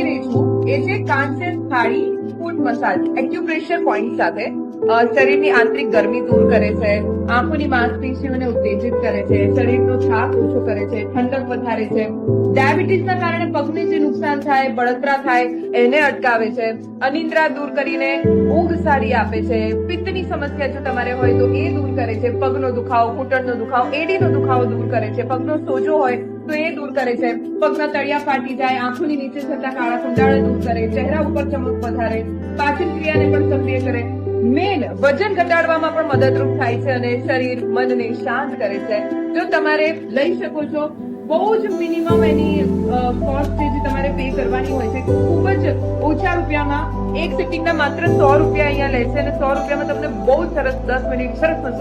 બતાવી રહી છું એ છે કાંચન થાળી ફૂટ મસાજ એક્યુપ્રેશર પોઈન્ટ સાથે શરીરની આંતરિક ગરમી દૂર કરે છે, આંખોની માંસપેશીઓને ઉત્તેજિત કરે છે, શરીરનો થાક ઓછો કરે છે, ઠંડક વધારે છે, ડાયાબિટીસના કારણે પગને જે નુકસાન થાય, બળતરા થાય એને અટકાવે છે, અનિદ્રા દૂર કરીને ઊંઘ સારી આપે છે, પિત્તની સમસ્યા જો તમારે હોય તો એ દૂર કરે છે, પગનો દુખાવો, ઘૂંટણનો દુખાવો, એડીનો દુખાવો દૂર કરે છે, પગનો સોજો હોય તો એ દૂર કરે છે, પગના તળિયા ફાટી જાય, આંખોની નીચે થતા કાળા કુંડાળા દૂર કરે, ચહેરા ઉપર ચમક વધારે, પાચન ક્રિયાને પણ સક્રિય કરે, મેન વજન ઘટાડવામાં પણ મદદરૂપ થાય છે અને શરીર મનને શાંત કરે છે. જો તમારે લઈ શકો છો, બહુ જ મિનિમમ એની કોસ્ટ છે જે તમારે પે કરવાની હોય છે, ખૂબ જ ઓછા રૂપિયામાં એક સિટિંગના માત્ર 100 રૂપિયા અહીંયા લે છે અને 100 રૂપિયામાં તમને બહુ સરસ 10 મિનિટ સરસ મસાજ